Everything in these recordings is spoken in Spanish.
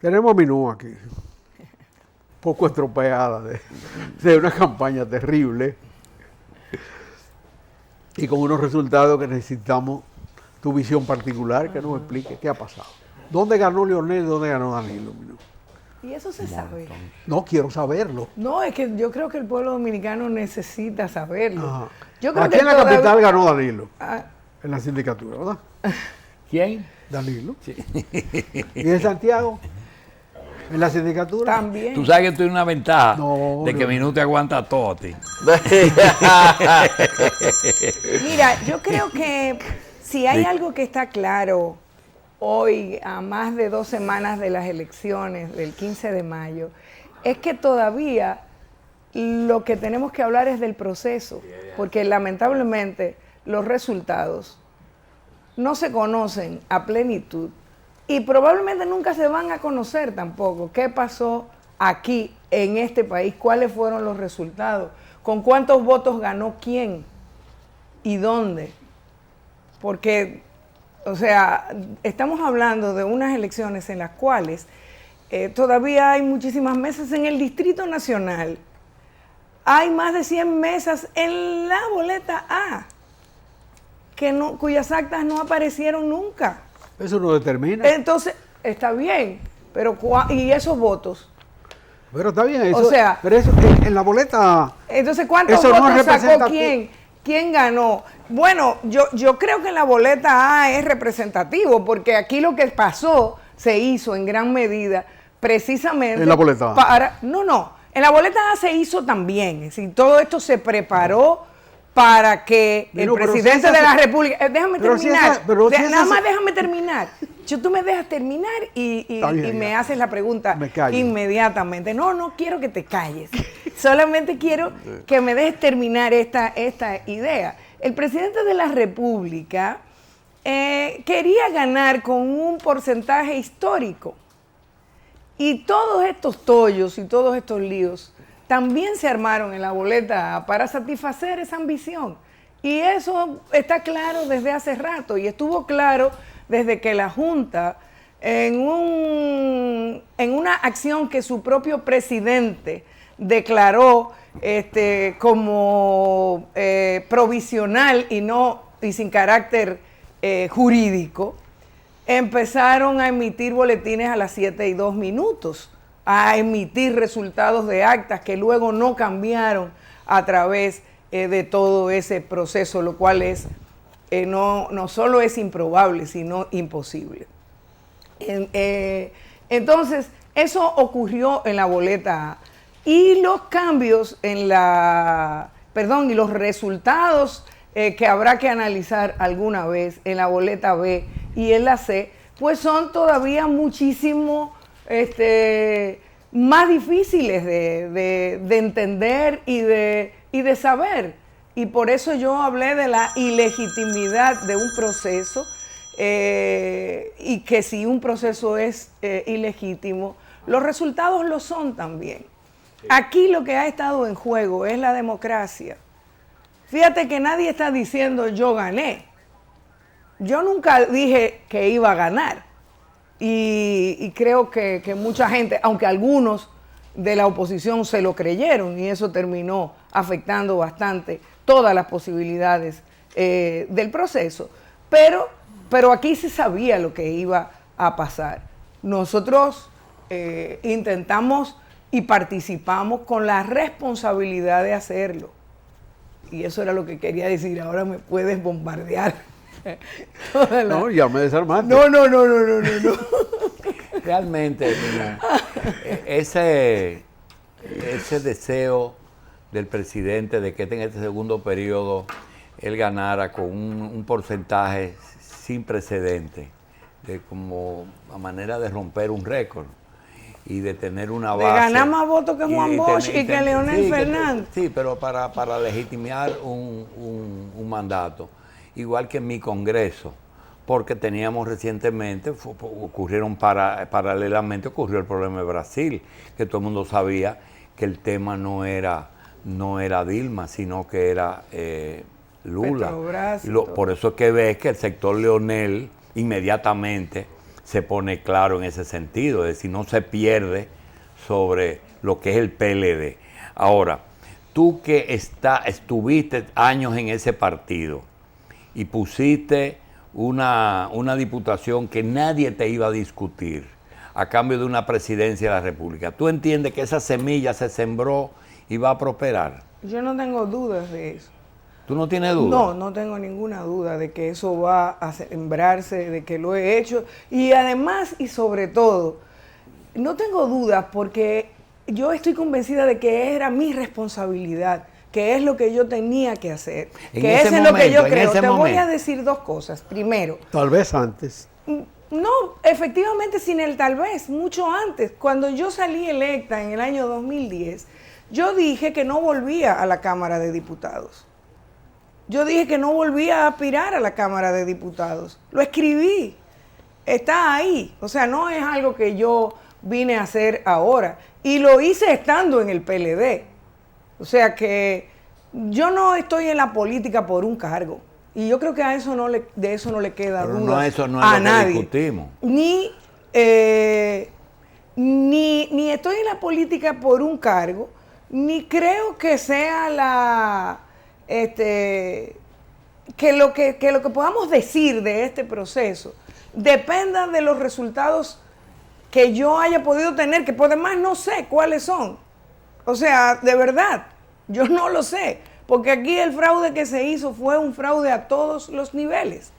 Tenemos a Minú aquí, poco estropeada de una campaña terrible y con unos resultados que necesitamos tu visión particular, que nos explique qué ha pasado. ¿Dónde ganó Leonel y dónde ganó Danilo, Minú? Y eso se sabe. No, quiero saberlo. No, es que yo creo que el pueblo dominicano necesita saberlo. Ajá. Yo creo Aquí que en la capital ganó Danilo, en la sindicatura, ¿verdad? ¿Quién? Danilo. Sí. ¿Y en Santiago? ¿En la sindicatura? También. Tú sabes que tú tienes una ventaja de que no. Minú te aguanta todo a ti. Mira, yo creo que si hay algo que está claro hoy, a más de 2 semanas de las elecciones del 15 de mayo, es que todavía lo que tenemos que hablar es del proceso, porque lamentablemente los resultados no se conocen a plenitud y probablemente nunca se van a conocer tampoco. ¿Qué pasó aquí en este país? ¿Cuáles fueron los resultados? ¿Con cuántos votos ganó quién? ¿Y dónde? Porque, o sea, estamos hablando de unas elecciones en las cuales todavía hay muchísimas mesas en el Distrito Nacional. Hay más de 100 mesas en la boleta A, cuyas actas no aparecieron nunca. Eso no determina. Entonces, está bien, pero ¿y esos votos? Pero está bien, eso, O sea, pero eso en la boleta. Entonces, ¿cuántos eso votos no es sacó quién? ¿Quién ganó? Bueno, yo creo que en la boleta A es representativo, porque aquí lo que pasó se hizo en gran medida precisamente en la boleta A. En la boleta A se hizo también, es decir, todo esto se preparó para que el presidente de la República... déjame terminar, nada más déjame terminar. Tú me dejas terminar y me haces la pregunta inmediatamente. No quiero que te calles. Solamente quiero que me dejes terminar esta idea. El presidente de la República quería ganar con un porcentaje histórico. Y todos estos tollos y todos estos líos también se armaron en la boleta para satisfacer esa ambición. Y eso está claro desde hace rato y estuvo claro desde que la Junta, en una acción que su propio presidente declaró como provisional y sin carácter jurídico, empezaron a emitir boletines a las 7:02, a emitir resultados de actas que luego no cambiaron a través de todo ese proceso, lo cual es no solo es improbable, sino imposible. Entonces, eso ocurrió en la boleta A. Y los cambios y los resultados que habrá que analizar alguna vez en la boleta B y en la C, pues son todavía muchísimo más difíciles de entender y de saber. Y por eso yo hablé de la ilegitimidad de un proceso y que si un proceso es ilegítimo, los resultados lo son también. Sí. Aquí lo que ha estado en juego es la democracia. Fíjate que nadie está diciendo yo gané. Yo nunca dije que iba a ganar. Y creo que mucha gente, aunque algunos de la oposición se lo creyeron, y eso terminó afectando bastante todas las posibilidades del proceso. Pero aquí se sabía lo que iba a pasar. Nosotros intentamos y participamos con la responsabilidad de hacerlo. Y eso era lo que quería decir. Ahora me puedes bombardear. No, ya me desarmaste. No. Realmente, mira, ese deseo del presidente de que en este segundo periodo él ganara con un porcentaje sin precedente, como a manera de romper un récord y de tener una base. De ganar más votos que Juan Bosch y que Leonel Fernández. Sí, pero para legitimar un mandato. Igual que en mi Congreso, porque teníamos recientemente, paralelamente ocurrió el problema de Brasil, que todo el mundo sabía que el tema no era Dilma, sino que era Lula. Por eso es que ves que el sector Leonel inmediatamente se pone claro en ese sentido, es decir, no se pierde sobre lo que es el PLD. Ahora, tú que estuviste años en ese partido y pusiste una diputación que nadie te iba a discutir a cambio de una presidencia de la República, ¿tú entiendes que esa semilla se sembró y va a prosperar? Yo no tengo dudas de eso. ¿Tú no tienes dudas? No, no tengo ninguna duda de que eso va a sembrarse, de que lo he hecho. Y además y sobre todo, no tengo dudas porque yo estoy convencida de que era mi responsabilidad, que es lo que yo tenía que hacer, que eso es lo que yo creo. Te voy a decir dos cosas. Primero, Tal vez antes. no, efectivamente sin el tal vez, mucho antes. Cuando yo salí electa en el año 2010, yo dije que no volvía a la Cámara de Diputados. Yo dije que no volvía a aspirar a la Cámara de Diputados. Lo escribí. Está ahí. O sea, no es algo que yo vine a hacer ahora. Y lo hice estando en el PLD. O sea que yo no estoy en la política por un cargo. Y yo creo que de eso no le queda Pero duda eso no es a lo que nadie. discutimos. Ni estoy en la política por un cargo, ni creo que sea que lo que podamos decir de este proceso dependa de los resultados que yo haya podido tener, que por demás no sé cuáles son. O sea, de verdad, yo no lo sé, porque aquí el fraude que se hizo fue un fraude a todos los niveles.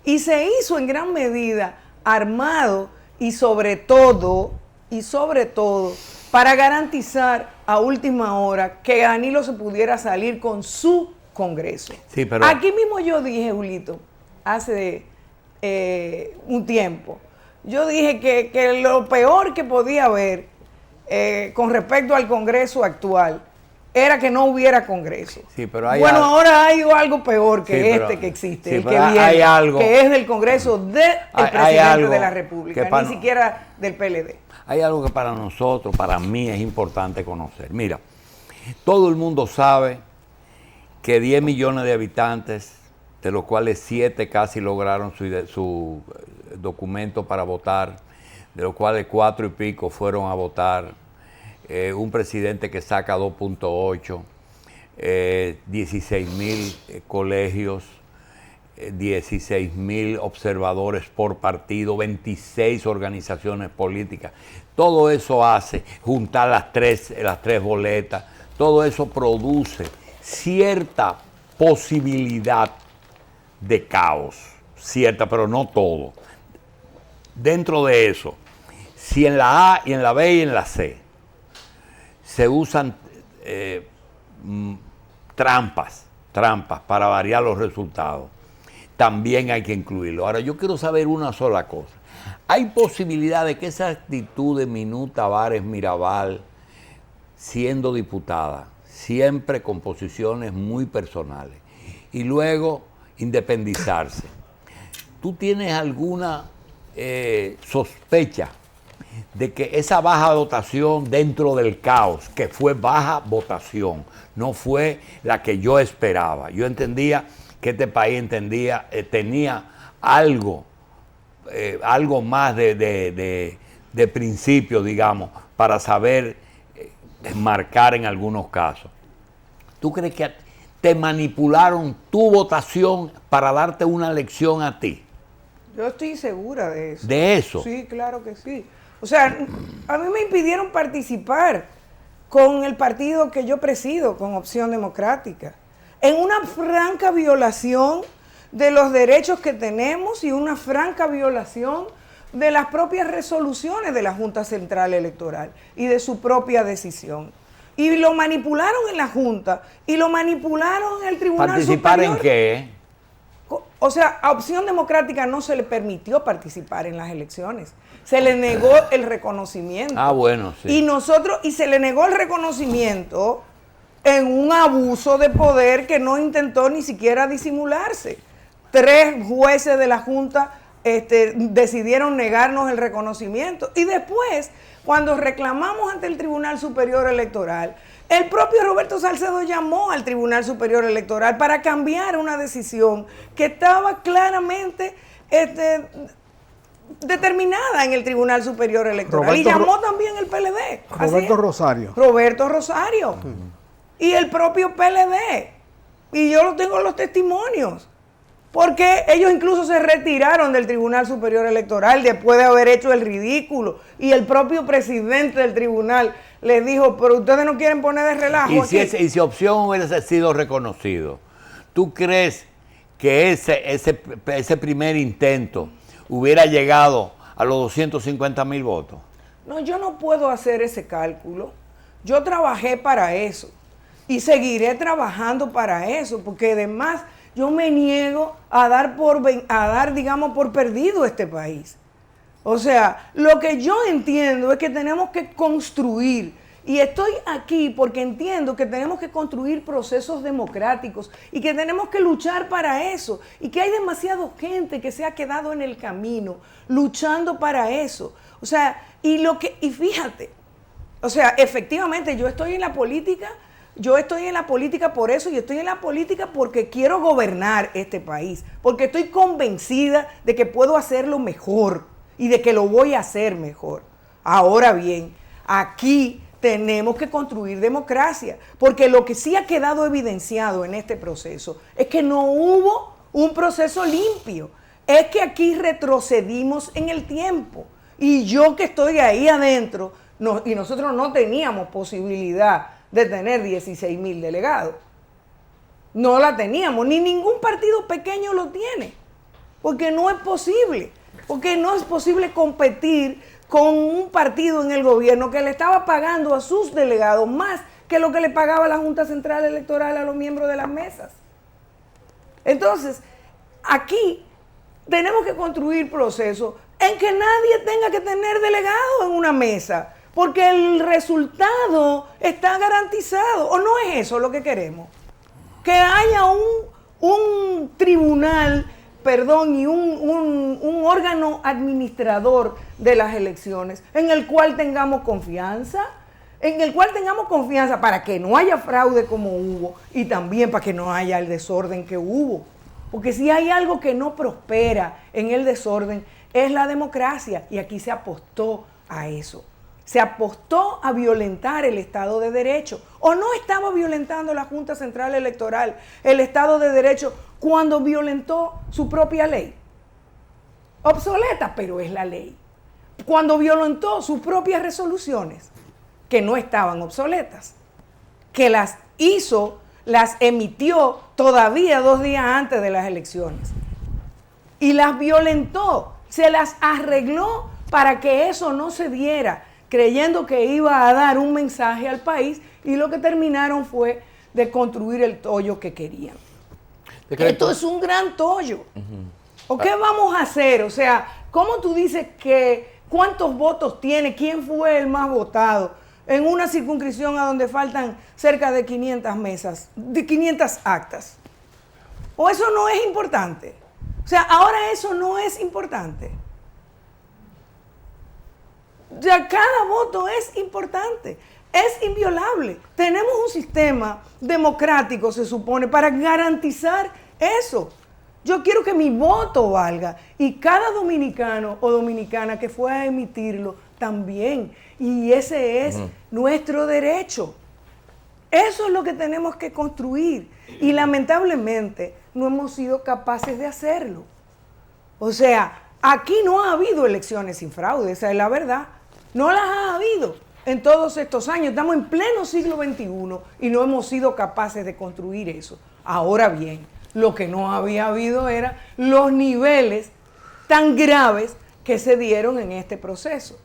Y se hizo en gran medida armado y sobre todo, para garantizar a última hora que Danilo se pudiera salir con su Congreso. Sí, pero aquí mismo yo dije, Julito, hace un tiempo, yo dije que lo peor que podía haber con respecto al Congreso actual era que no hubiera Congreso. Sí, pero hay ahora hay algo peor que sí, pero, que existe, sí, el que pero viene, hay algo, que es del Congreso del presidente de la República, ni siquiera del PLD. Hay algo que para nosotros, para mí es importante conocer. Mira, todo el mundo sabe que 10 millones de habitantes, de los cuales 7 casi lograron su documento para votar, de los cuales 4 y pico fueron a votar, un presidente que saca 2.8, 16.000 colegios, 16.000 observadores por partido, 26 organizaciones políticas. Todo eso hace, juntar las tres boletas, todo eso produce cierta posibilidad de caos, cierta, pero no todo. Dentro de eso, si en la A y en la B y en la C se usan trampas para variar los resultados, también hay que incluirlo. Ahora, yo quiero saber una sola cosa. ¿Hay posibilidad de que esa actitud de Minú Tavares Mirabal, siendo diputada, siempre con posiciones muy personales, y luego independizarse, tú tienes alguna sospecha de que esa baja votación dentro del caos, que fue baja votación, no fue la que yo esperaba? Yo entendía que este país tenía algo más de principio, digamos, para saber marcar en algunos casos. ¿Tú crees que te manipularon tu votación para darte una lección a ti? Yo estoy segura de eso. ¿De eso? Sí, claro que sí. O sea, a mí me impidieron participar con el partido que yo presido, con Opción Democrática, en una franca violación de los derechos que tenemos y una franca violación de las propias resoluciones de la Junta Central Electoral y de su propia decisión. Y lo manipularon en la Junta y lo manipularon en el Tribunal ¿Participar Superior. en qué? O sea, a Opción Democrática no se le permitió participar en las elecciones. Se le negó el reconocimiento. Ah, bueno, sí. Y se le negó el reconocimiento en un abuso de poder que no intentó ni siquiera disimularse. 3 jueces de la Junta decidieron negarnos el reconocimiento. Y después, cuando reclamamos ante el Tribunal Superior Electoral, el propio Roberto Salcedo llamó al Tribunal Superior Electoral para cambiar una decisión que estaba claramente determinada en el Tribunal Superior Electoral. Y llamó también el PLD. Roberto Rosario. Roberto Rosario. Y el propio PLD. Y yo lo tengo en los testimonios. Porque ellos incluso se retiraron del Tribunal Superior Electoral después de haber hecho el ridículo. Y el propio presidente del tribunal les dijo, pero ustedes no quieren poner de relajo aquí. Y si opción hubiese sido reconocido, ¿tú crees que ese primer intento hubiera llegado a los 250,000 votos? No, yo no puedo hacer ese cálculo. Yo trabajé para eso. Y seguiré trabajando para eso, porque además yo me niego a dar, digamos, por perdido este país. O sea, lo que yo entiendo es que tenemos que construir, y estoy aquí porque entiendo que tenemos que construir procesos democráticos y que tenemos que luchar para eso, y que hay demasiada gente que se ha quedado en el camino luchando para eso. O sea, y fíjate, o sea, efectivamente yo estoy en la política. Yo estoy en la política por eso, y estoy en la política porque quiero gobernar este país, porque estoy convencida de que puedo hacerlo mejor y de que lo voy a hacer mejor. Ahora bien, aquí tenemos que construir democracia, porque lo que sí ha quedado evidenciado en este proceso es que no hubo un proceso limpio, es que aquí retrocedimos en el tiempo, y yo que estoy ahí adentro, y nosotros no teníamos posibilidad de tener 16,000 delegados. No la teníamos, ni ningún partido pequeño lo tiene, porque no es posible, competir con un partido en el gobierno que le estaba pagando a sus delegados más que lo que le pagaba la Junta Central Electoral a los miembros de las mesas. Entonces, aquí tenemos que construir procesos en que nadie tenga que tener delegado en una mesa, porque el resultado está garantizado. ¿O no es eso lo que queremos? Que haya un tribunal, y un órgano administrador de las elecciones en el cual tengamos confianza, para que no haya fraude como hubo, y también para que no haya el desorden que hubo. Porque si hay algo que no prospera en el desorden, es la democracia, y aquí se apostó a eso. Se apostó a violentar el Estado de Derecho. ¿O no estaba violentando la Junta Central Electoral el Estado de Derecho cuando violentó su propia ley? Obsoleta, pero es la ley. Cuando violentó sus propias resoluciones, que no estaban obsoletas, que las emitió todavía 2 días antes de las elecciones. Y las violentó, se las arregló para que eso no se diera, creyendo que iba a dar un mensaje al país, y lo que terminaron fue de construir el tollo que querían. Esto es un gran tollo. ¿O qué vamos a hacer? O sea, ¿cómo tú dices que cuántos votos tiene, quién fue el más votado en una circunscripción a donde faltan cerca de 500 mesas, de 500 actas? ¿O eso no es importante? O sea, ahora eso no es importante. Ya cada voto es importante, es inviolable. Tenemos un sistema democrático, se supone, para garantizar eso. Yo quiero que mi voto valga, y cada dominicano o dominicana que fue a emitirlo también. Y ese es nuestro derecho. Eso es lo que tenemos que construir. Y lamentablemente no hemos sido capaces de hacerlo. O sea, aquí no ha habido elecciones sin fraude, esa es la verdad. No las ha habido en todos estos años. Estamos en pleno siglo XXI y no hemos sido capaces de construir eso. Ahora bien, lo que no había habido era los niveles tan graves que se dieron en este proceso.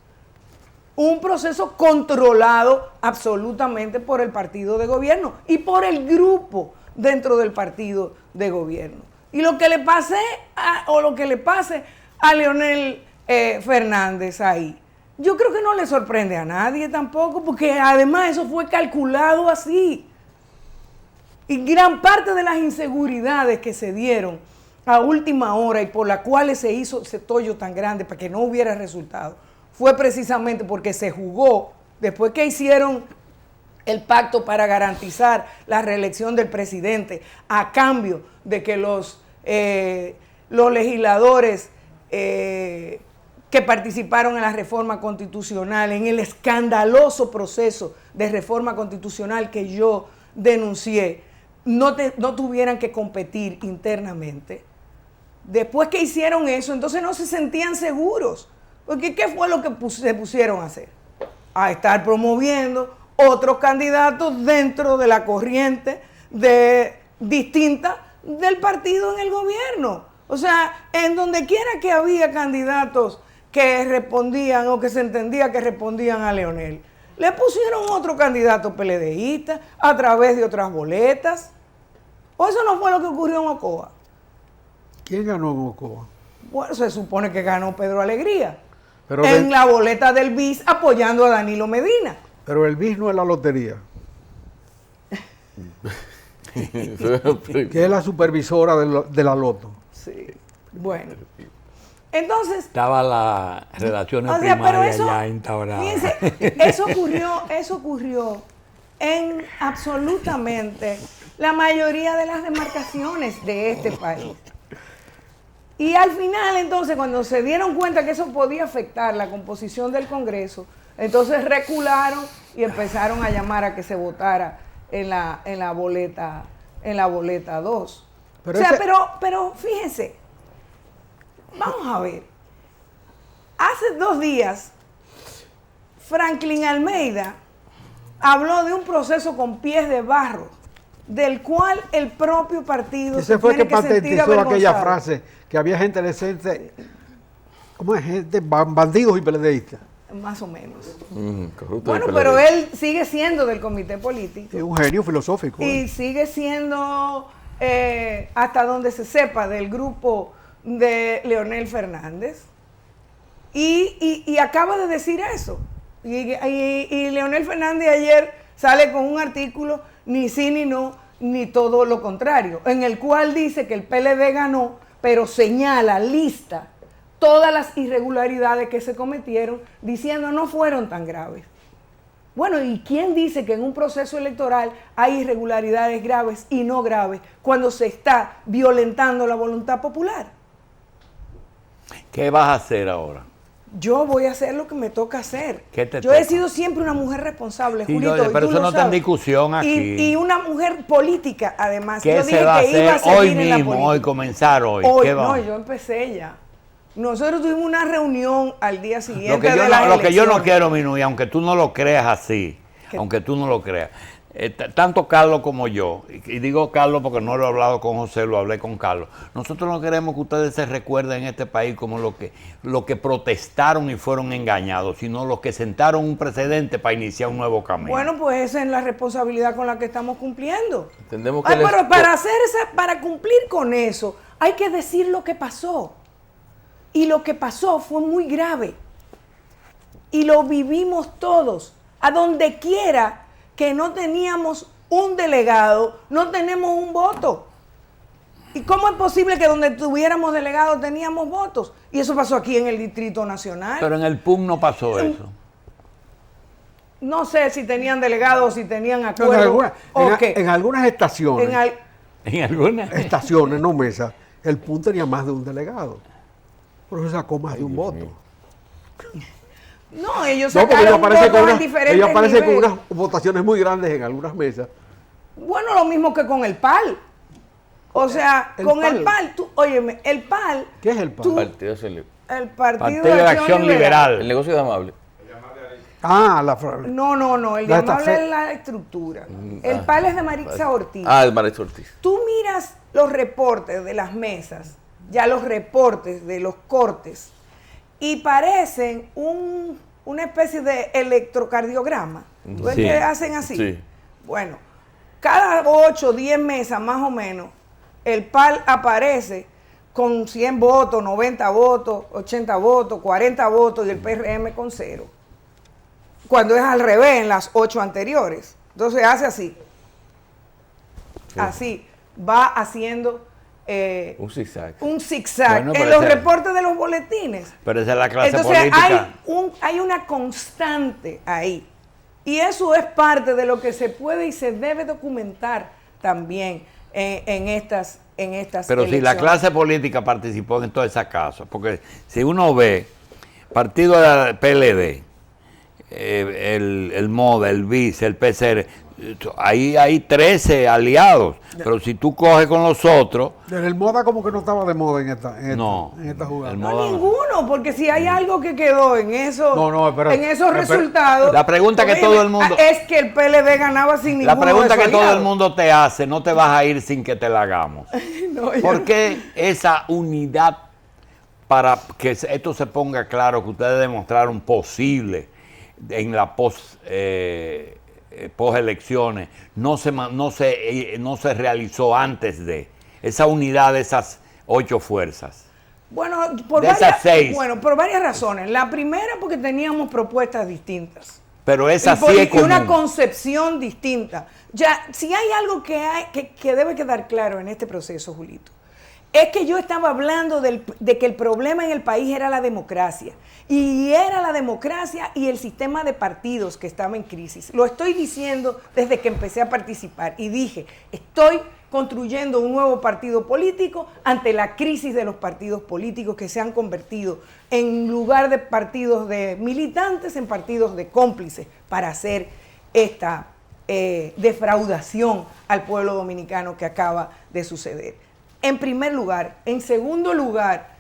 Un proceso controlado absolutamente por el partido de gobierno y por el grupo dentro del partido de gobierno. Y lo que le pase a Leonel Fernández ahí, yo creo que no le sorprende a nadie tampoco, porque además eso fue calculado así. Y gran parte de las inseguridades que se dieron a última hora y por las cuales se hizo ese tollo tan grande para que no hubiera resultado, fue precisamente porque se jugó, después que hicieron el pacto para garantizar la reelección del presidente, a cambio de que los legisladores que participaron en la reforma constitucional, en el escandaloso proceso de reforma constitucional que yo denuncié, no tuvieran que competir internamente. Después que hicieron eso, entonces no se sentían seguros. Porque ¿qué fue lo que se pusieron a hacer? A estar promoviendo otros candidatos dentro de la corriente distinta del partido en el gobierno. O sea, en donde quiera que había candidatos que respondían o que se entendía que respondían a Leonel, le pusieron otro candidato PLDista a través de otras boletas. ¿O eso no fue lo que ocurrió en Ocoa? ¿Quién ganó en Ocoa? Bueno, se supone que ganó Pedro Alegría. Pero en la boleta del BIS apoyando a Danilo Medina. Pero el BIS no es la lotería. Que es la supervisora de la loto. Sí. Bueno. Entonces. Estaba la relaciones O sea, pero primarias eso, ya instauradas. fíjense, eso ocurrió en absolutamente la mayoría de las demarcaciones de este país. Y al final, entonces, cuando se dieron cuenta que eso podía afectar la composición del Congreso, entonces recularon y empezaron a llamar a que se votara en la boleta 2. Pero fíjense, vamos a ver. Hace 2 días, Franklin Almeida habló de un proceso con pies de barro, del cual el propio partido Ese fue tiene que sentir patentizó avergonzado. aquella frase que había gente decente, ¿cómo es? Gente, bandidos y peledeístas. Más o menos. Corrupto Bueno, y pero PLD. él sigue siendo del comité político. Es un genio filosófico. Y sigue siendo, hasta donde se sepa, del grupo de Leonel Fernández. Y acaba de decir eso. Y Leonel Fernández ayer sale con un artículo, ni sí ni no, ni todo lo contrario, en el cual dice que el PLD ganó, pero señala, lista todas las irregularidades que se cometieron, diciendo no fueron tan graves. Bueno, ¿y quién dice que en un proceso electoral hay irregularidades graves y no graves cuando se está violentando la voluntad popular? ¿Qué vas a hacer ahora? Yo voy a hacer lo que me toca hacer. ¿Qué te Yo he toca? sido siempre una mujer responsable, Sí, Julito. no, y pero tú eso lo no está en sabes. discusión aquí. Y una mujer política, además. ¿Qué Yo se dije va a que iba a hacer seguir hoy en la mismo, política. hoy, comenzar hoy? Hoy, ¿Qué no, va? yo empecé ya. Nosotros tuvimos una reunión al día siguiente Lo que yo, de las lo que yo no elecciones. quiero, Minuy, aunque tú no lo creas así, ¿Qué? aunque tú no lo creas, tanto Carlos como yo, y digo Carlos porque no lo he hablado con José, lo hablé con Carlos, nosotros no queremos que ustedes se recuerden en este país como lo que protestaron y fueron engañados, sino los que sentaron un precedente para iniciar un nuevo camino. Bueno, pues esa es la responsabilidad con la que estamos cumpliendo. Entendemos que Pero para cumplir con eso, hay que decir lo que pasó. Y lo que pasó fue muy grave. Y lo vivimos todos. A donde quiera que no teníamos un delegado, no tenemos un voto. ¿Y cómo es posible que donde tuviéramos delegados teníamos votos? Y eso pasó aquí en el Distrito Nacional. Pero en el PUM no pasó eso. No sé si tenían delegados, si tenían No, acuerdos. en algunas estaciones, ¿En alguna? estaciones, no mesas, el PUN tenía más de un delegado. Pero se sacó más de un voto. No, ellos No, porque sacaron votos en diferentes ellos aparecen con niveles. unas votaciones muy grandes en algunas mesas. Bueno, lo mismo que con el PAL. O sea, El con PAL. el PAL, óyeme, el PAL. ¿Qué es el PAL? tú- Partido Celeste. El Partido, Partido de Acción Liberal. El negocio de amable. Ah, No, el La llamable estafe- es la estructura. El PAL es de Maritza Ortiz. Ah, Maritza Ortiz. Tú miras los reportes de las mesas, ya los reportes de los cortes, y parecen una especie de electrocardiograma. ¿Tú ves Sí. que hacen así? Sí. Bueno, cada 8 o 10 mesas más o menos, el PAL aparece con 100 votos, 90 votos, 80 votos, 40 votos y el PRM con 0. Cuando es al revés en las 8 anteriores. Entonces hace así. Sí. Así. Va haciendo Un zigzag. un zigzag Bueno, en pero los ese- reportes de los boletines. Pero esa es la clase Entonces política. hay una constante ahí. Y eso es parte de lo que se puede y se debe documentar también en estas Pero si la elecciones. clase política participó en toda esa casa, porque si uno ve, partido del PLD, el MODA, el BIS, el PCR, ahí hay 13 aliados, pero si tú coges con los otros... El MODA como que no estaba de moda en esta jugada. el No, MODA ninguno, porque si hay algo que quedó en esos, pero- en esos pero- resultados... La pregunta que todo el mundo- Es que el PLD ganaba sin ninguno La pregunta de que esos todo el aliados. mundo te hace, no te vas a ir sin que te la hagamos. No, yo ¿Por qué esa unidad para que esto se ponga claro, que ustedes demostraron posible en la post-elecciones, no se realizó antes de esa unidad de esas 8 fuerzas? Bueno, De esas 6. Bueno, por varias razones. La primera, porque teníamos propuestas distintas. Pero esa Y por- sí es y una común. concepción distinta. Ya, si hay algo que debe quedar claro en este proceso, Julito, es que yo estaba hablando de que el problema en el país era la democracia. Y era la democracia y el sistema de partidos que estaba en crisis. Lo estoy diciendo desde que empecé a participar. Y dije, estoy construyendo un nuevo partido político ante la crisis de los partidos políticos que se han convertido, en lugar de partidos de militantes, en partidos de cómplices para hacer esta defraudación al pueblo dominicano que acaba de suceder. En primer lugar. En segundo lugar,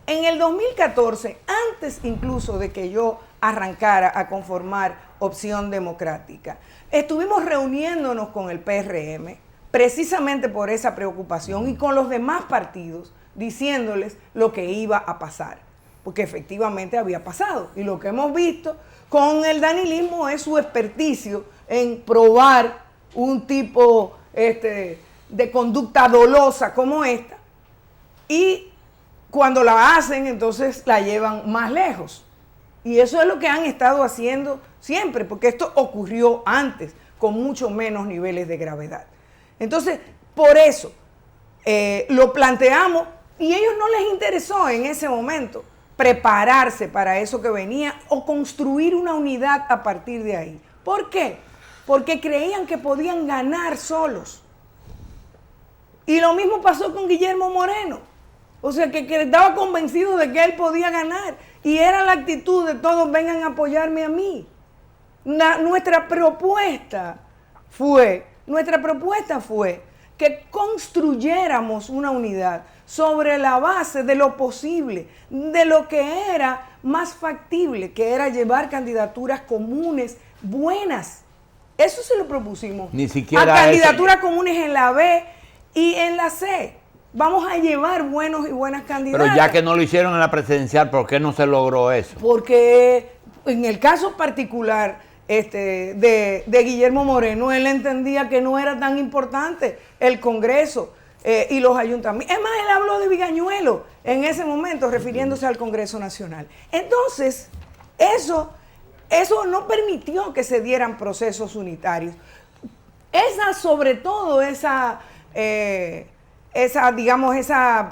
en el 2014, antes incluso de que yo arrancara a conformar Opción Democrática, estuvimos reuniéndonos con el PRM precisamente por esa preocupación y con los demás partidos diciéndoles lo que iba a pasar, porque efectivamente había pasado. Y lo que hemos visto con el danilismo es su experticio en probar un tipo de conducta dolosa como esta, y cuando la hacen, entonces la llevan más lejos. Y eso es lo que han estado haciendo siempre, porque esto ocurrió antes, con mucho menos niveles de gravedad. Entonces, por eso lo planteamos, y a ellos no les interesó en ese momento prepararse para eso que venía o construir una unidad a partir de ahí. ¿Por qué? Porque creían que podían ganar solos. Y lo mismo pasó con Guillermo Moreno. O sea, que estaba convencido de que él podía ganar. Y era la actitud de todos, vengan a apoyarme a mí. Nuestra propuesta fue que construyéramos una unidad sobre la base de lo posible, de lo que era más factible, que era llevar candidaturas comunes buenas. Eso se lo propusimos. Ni siquiera a candidaturas comunes en la B y en la C. Vamos a llevar buenos y buenas candidatas. Pero ya que no lo hicieron en la presidencial, ¿por qué no se logró eso? Porque en el caso particular de Guillermo Moreno, él entendía que no era tan importante el Congreso y los ayuntamientos. Es más, él habló de Vigañuelo en ese momento, refiriéndose al Congreso Nacional. Entonces, eso no permitió que se dieran procesos unitarios. Sobre todo esa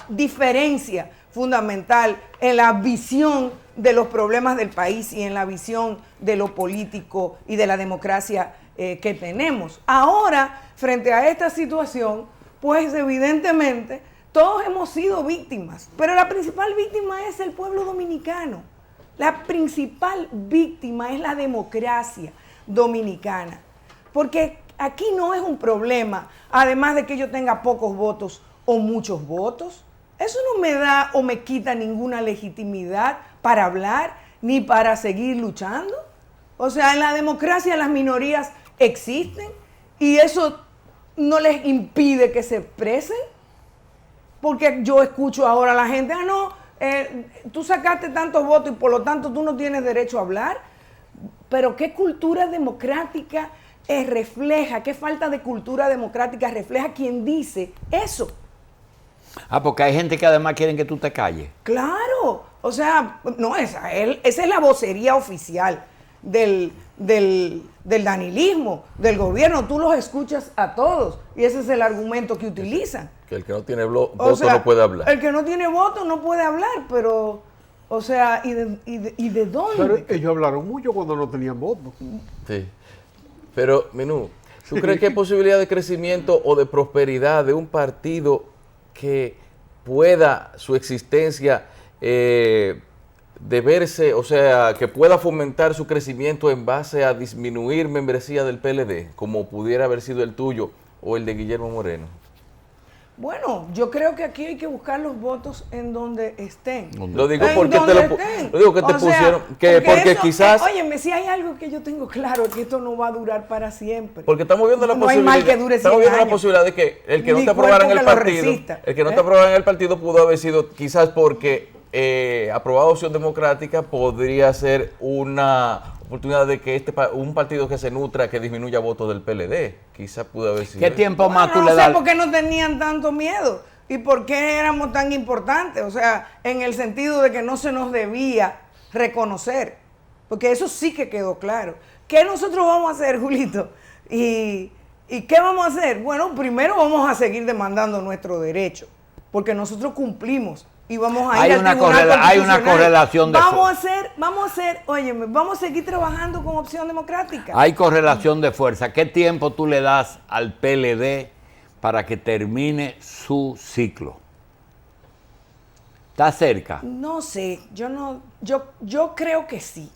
diferencia fundamental en la visión de los problemas del país y en la visión de lo político y de la democracia que tenemos. Ahora, frente a esta situación, pues evidentemente todos hemos sido víctimas, pero la principal víctima es el pueblo dominicano. La principal víctima es la democracia dominicana, porque aquí no es un problema, además de que yo tenga pocos votos o muchos votos. Eso no me da o me quita ninguna legitimidad para hablar ni para seguir luchando. O sea, en la democracia las minorías existen y eso no les impide que se expresen. Porque yo escucho ahora a la gente, tú sacaste tantos votos y por lo tanto tú no tienes derecho a hablar. Pero ¿qué cultura democrática refleja? ¿Qué falta de cultura democrática refleja quien dice eso? Porque hay gente que además quieren que tú te calles. Claro, o sea, no, esa es la vocería oficial del danilismo, del gobierno. Tú los escuchas a todos y ese es el argumento que utilizan. Que el que no tiene voto O sea, no puede hablar. El que no tiene voto no puede hablar, pero, o sea, ¿y de dónde? Pero ellos hablaron mucho cuando no tenían votos. Sí. Pero, Minú, ¿tú crees que hay posibilidad de crecimiento o de prosperidad de un partido que pueda su existencia de verse, o sea, que pueda fomentar su crecimiento en base a disminuir membresía del PLD, como pudiera haber sido el tuyo o el de Guillermo Moreno? Bueno, yo creo que aquí hay que buscar los votos en donde estén. Lo digo En porque donde lo estén. digo que te O sea, pusieron, que porque eso, quizás... óyeme, si hay algo que yo tengo claro, es que esto no va a durar para siempre. Porque estamos viendo la No hay posibilidad, mal que dure 100 estamos viendo la años. posibilidad de que el que no Ni te aprobara en cuerpo el que lo partido, resista. el que no te aprobara en el partido pudo haber sido quizás porque aprobado Opción Democrática podría ser una oportunidad de que un partido que se nutra, que disminuya votos del PLD, quizás pudo haber sido. ¿Qué tiempo más tú No le sé das? por qué no tenían tanto miedo y por qué éramos tan importantes, o sea, en el sentido de que no se nos debía reconocer, porque eso sí que quedó claro. ¿Qué nosotros vamos a hacer, Julito? ¿Y qué vamos a hacer? Bueno, primero vamos a seguir demandando nuestro derecho, porque nosotros cumplimos y vamos a ir al Tribunal Hay una Constitucional. correlación de Vamos a seguir trabajando con Opción Democrática. Hay correlación de fuerza. ¿Qué tiempo tú le das al PLD para que termine su ciclo? ¿Está cerca? No sé, yo creo que sí.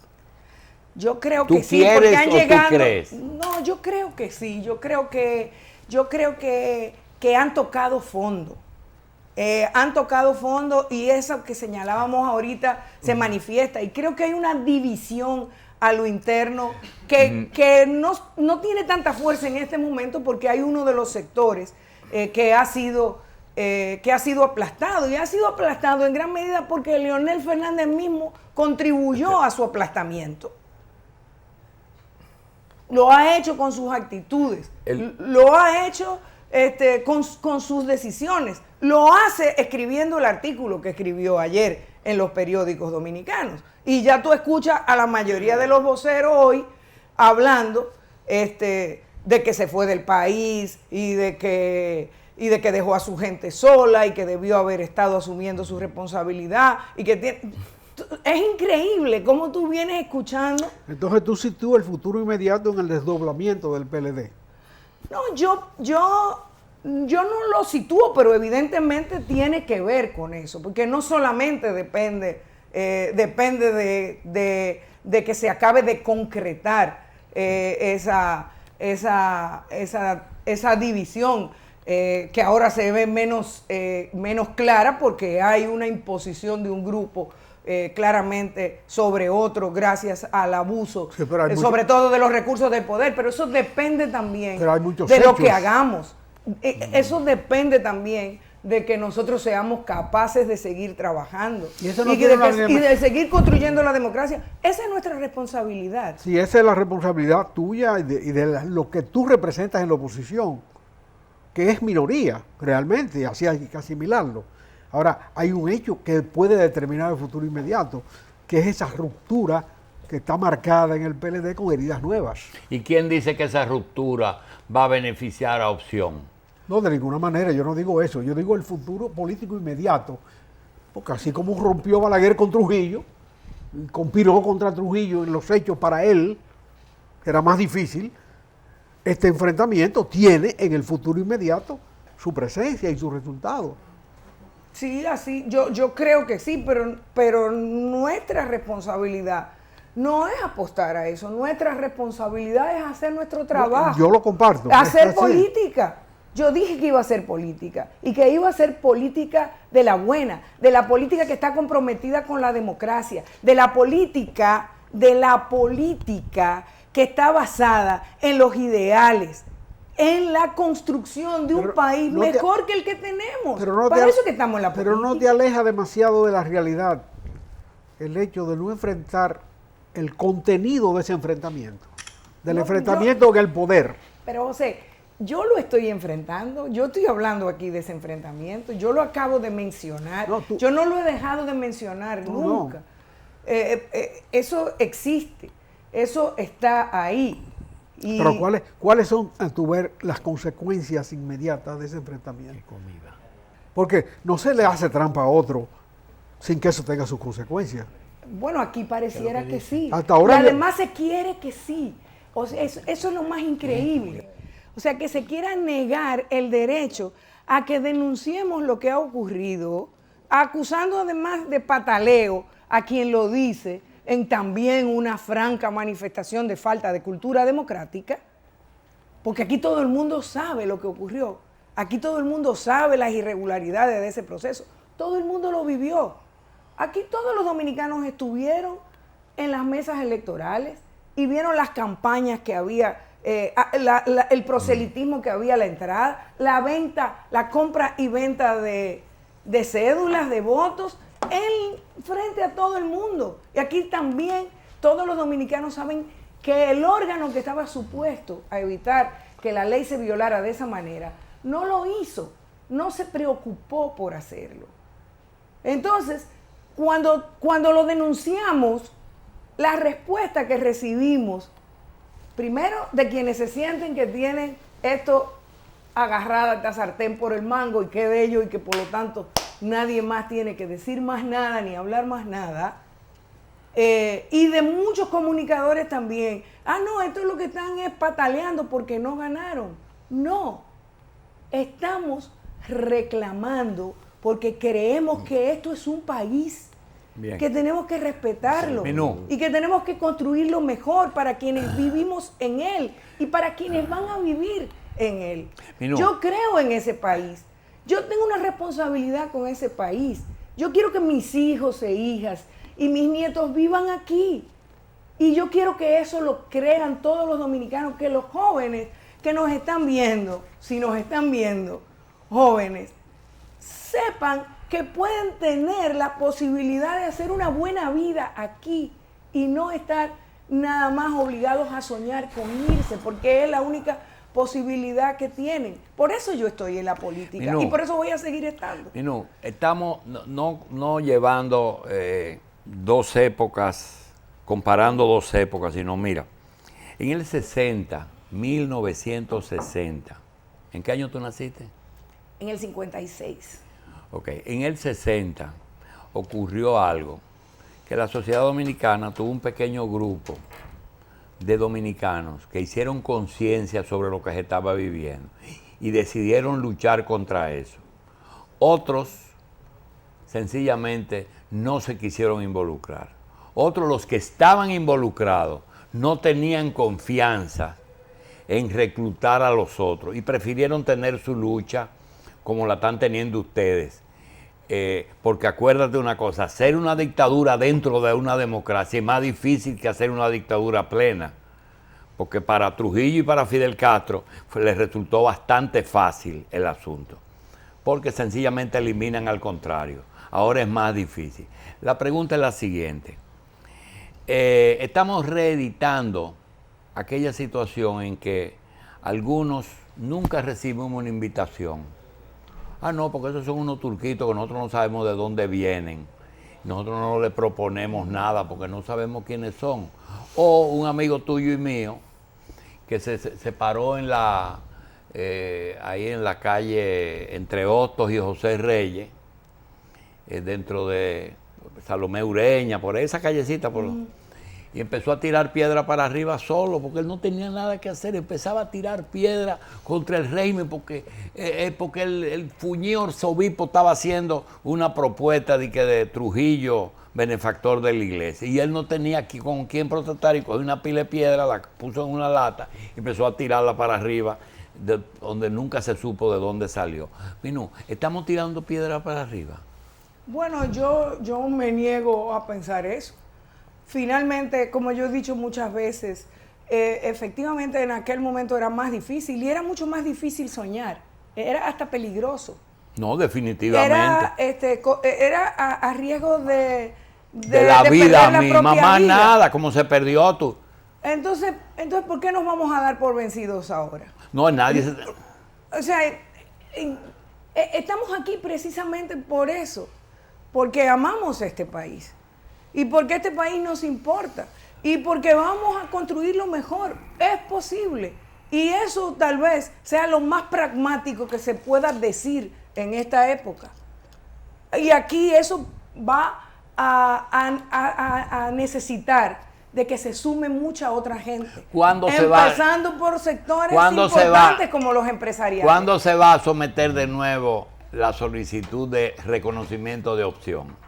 Yo creo ¿Tú que sí, quieres porque han o tú llegado. crees? No, yo creo que sí. Yo creo que han tocado fondo. Han tocado fondo y eso que señalábamos ahorita se manifiesta. Y creo que hay una división a lo interno que no tiene tanta fuerza en este momento porque hay uno de los sectores que ha sido aplastado. Y ha sido aplastado en gran medida porque Leonel Fernández mismo contribuyó a su aplastamiento. Lo ha hecho con sus actitudes, lo ha hecho con sus decisiones, lo hace escribiendo el artículo que escribió ayer en los periódicos dominicanos. Y ya tú escuchas a la mayoría de los voceros hoy hablando de que se fue del país y de que dejó a su gente sola y que debió haber estado asumiendo su responsabilidad y que tiene... Es increíble cómo tú vienes escuchando. Entonces tú sitúas el futuro inmediato en el desdoblamiento del PLD. No, yo no lo sitúo, pero evidentemente tiene que ver con eso, porque no solamente depende de que se acabe de concretar esa división que ahora se ve menos clara porque hay una imposición de un grupo claramente sobre otro gracias al abuso, Sí, sobre todo de los recursos del poder, pero eso depende también Pero hay muchos de lo hechos. que hagamos. Eso depende también de que nosotros seamos capaces de seguir trabajando Y eso no y tiene una de seguir construyendo la democracia. Esa es nuestra responsabilidad. Sí, esa es la responsabilidad tuya y de lo que tú representas en la oposición, que es minoría realmente, así hay que asimilarlo. Ahora, hay un hecho que puede determinar el futuro inmediato, que es esa ruptura que está marcada en el PLD con heridas nuevas. ¿Y quién dice que esa ruptura va a beneficiar a Opción? No, de ninguna manera, yo no digo eso, yo digo el futuro político inmediato, porque así como rompió Balaguer con Trujillo, conspiró contra Trujillo en los hechos para él, que era más difícil, este enfrentamiento tiene en el futuro inmediato su presencia y su resultado. Sí, así, yo creo que sí, pero nuestra responsabilidad no es apostar a eso. Nuestra responsabilidad es hacer nuestro trabajo. Yo lo comparto. Hacer Es así. política. Yo dije que iba a ser política y que iba a ser política de la buena, de la política que está comprometida con la democracia, de la política que está basada en los ideales, en la construcción de un país mejor que el que tenemos. Para eso que estamos en la política. Pero no te aleja demasiado de la realidad el hecho de no enfrentar el contenido de ese enfrentamiento, del enfrentamiento con el poder. Pero José, yo lo estoy enfrentando, yo estoy hablando aquí de ese enfrentamiento, yo lo acabo de mencionar, yo no lo he dejado de mencionar nunca. No. Eso existe, eso está ahí. Pero ¿cuáles son, a tu ver, las consecuencias inmediatas de ese enfrentamiento? Porque no se le hace trampa a otro sin que eso tenga sus consecuencias. Bueno, aquí pareciera que sí. Hasta ahora y además se quiere que sí. O sea, eso es lo más increíble. O sea, que se quiera negar el derecho a que denunciemos lo que ha ocurrido, acusando además de pataleo a quien lo dice en también una franca manifestación de falta de cultura democrática, porque aquí todo el mundo sabe lo que ocurrió, aquí todo el mundo sabe las irregularidades de ese proceso, todo el mundo lo vivió. Aquí todos los dominicanos estuvieron en las mesas electorales y vieron las campañas que había, el proselitismo que había a la entrada, la venta, la compra y venta de cédulas, de votos, frente a todo el mundo. Y aquí también todos los dominicanos saben que el órgano que estaba supuesto a evitar que la ley se violara de esa manera, no lo hizo, no se preocupó por hacerlo. Entonces, cuando lo denunciamos, la respuesta que recibimos, primero de quienes se sienten que tienen esto agarrada esta sartén por el mango y qué bello y que por lo tanto nadie más tiene que decir más nada ni hablar más nada, y de muchos comunicadores también, no, esto es lo que están es pataleando porque no ganaron. No, estamos reclamando porque creemos que esto es un país. Bien. Que tenemos que respetarlo y que tenemos que construirlo mejor para quienes vivimos en él y para quienes van a vivir en él. Yo creo en ese país. Yo tengo una responsabilidad con ese país. Yo quiero que mis hijos e hijas y mis nietos vivan aquí. Y yo quiero que eso lo crean todos los dominicanos, que los jóvenes que nos están viendo, si nos están viendo, jóvenes, sepan que pueden tener la posibilidad de hacer una buena vida aquí y no estar nada más obligados a soñar con irse, porque es la única posibilidad que tienen. Por eso yo estoy en la política y por eso voy a seguir estando. Estamos no llevando dos épocas, comparando dos épocas, sino mira, en el 60, 1960, ¿en qué año tú naciste? En el 56. Ok, en el 60 ocurrió algo, que la sociedad dominicana tuvo un pequeño grupo de dominicanos que hicieron conciencia sobre lo que se estaba viviendo y decidieron luchar contra eso. Otros sencillamente no se quisieron involucrar. Otros, los que estaban involucrados, no tenían confianza en reclutar a los otros y prefirieron tener su lucha como la están teniendo ustedes. Porque acuérdate una cosa, hacer una dictadura dentro de una democracia es más difícil que hacer una dictadura plena. Porque para Trujillo y para Fidel Castro les resultó bastante fácil el asunto. Porque sencillamente eliminan al contrario. Ahora es más difícil. La pregunta es la siguiente. Estamos reeditando aquella situación en que algunos nunca recibimos una invitación. No, porque esos son unos turquitos que nosotros no sabemos de dónde vienen. Nosotros no les proponemos nada porque no sabemos quiénes son. O un amigo tuyo y mío que se paró en ahí en la calle entre Hostos y José Reyes, dentro de Salomé Ureña, por esa callecita, y empezó a tirar piedra para arriba solo, porque él no tenía nada que hacer, empezaba a tirar piedra contra el régimen, porque el fuñido arzobispo estaba haciendo una propuesta de Trujillo, benefactor de la iglesia, y él no tenía con quién protestar, y cogió una pila de piedra, la puso en una lata, y empezó a tirarla para arriba, donde nunca se supo de dónde salió. ¿Estamos tirando piedra para arriba? Bueno, yo me niego a pensar eso. Finalmente, como yo he dicho muchas veces, efectivamente en aquel momento era más difícil y era mucho más difícil soñar. Era hasta peligroso. No, definitivamente. Era a riesgo de la vida misma, más nada, como se perdió tú. Entonces, ¿por qué nos vamos a dar por vencidos ahora? No, nadie se... O sea, estamos aquí precisamente por eso, porque amamos este país. Y porque este país nos importa. Y porque vamos a construirlo mejor. Es posible. Y eso tal vez sea lo más pragmático que se pueda decir en esta época. Y aquí eso va a necesitar de que se sume mucha otra gente. Empezando por sectores importantes como los empresariales. ¿Cuándo se va a someter de nuevo la solicitud de reconocimiento de opción?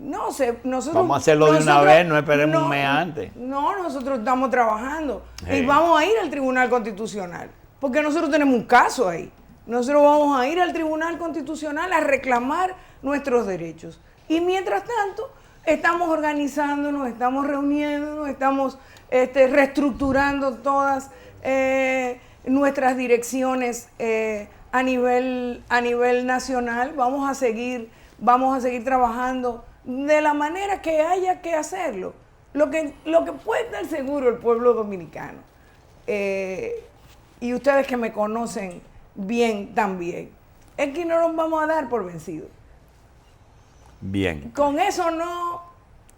No sé, nosotros... Vamos a hacerlo de una vez, no esperemos un mes antes. No, nosotros estamos trabajando Sí. y vamos a ir al Tribunal Constitucional, porque nosotros tenemos un caso ahí. Nosotros vamos a ir al Tribunal Constitucional a reclamar nuestros derechos. Y mientras tanto, estamos organizándonos, estamos reuniéndonos, estamos reestructurando todas nuestras direcciones a nivel nacional. Vamos a seguir trabajando de la manera que haya que hacerlo. Lo que puede estar seguro el pueblo dominicano, y ustedes que me conocen bien también, es que no nos vamos a dar por vencidos. Bien. Con eso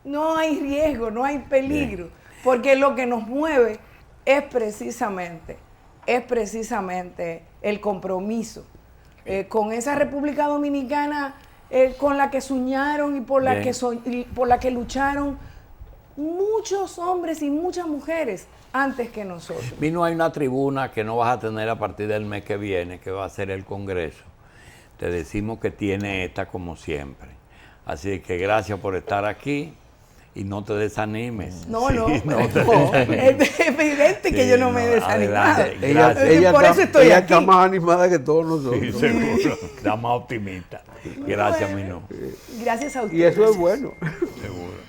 no hay riesgo, no hay peligro, porque lo que nos mueve es precisamente el compromiso con esa República Dominicana con la que soñaron y por la que lucharon muchos hombres y muchas mujeres antes que nosotros. Vino, hay una tribuna que no vas a tener a partir del mes que viene, que va a ser el Congreso. Te decimos que tiene esta como siempre. Así que gracias por estar aquí y no te desanimes. No, Sí, no, desanimes. es evidente que Sí, yo no me he desanimado. adelante. Gracias. Por eso estoy ella aquí. está más animada que todos nosotros. Sí, seguro. Está más optimista. Gracias, Bueno, Minú. Gracias a ustedes. Y eso es bueno. Seguro.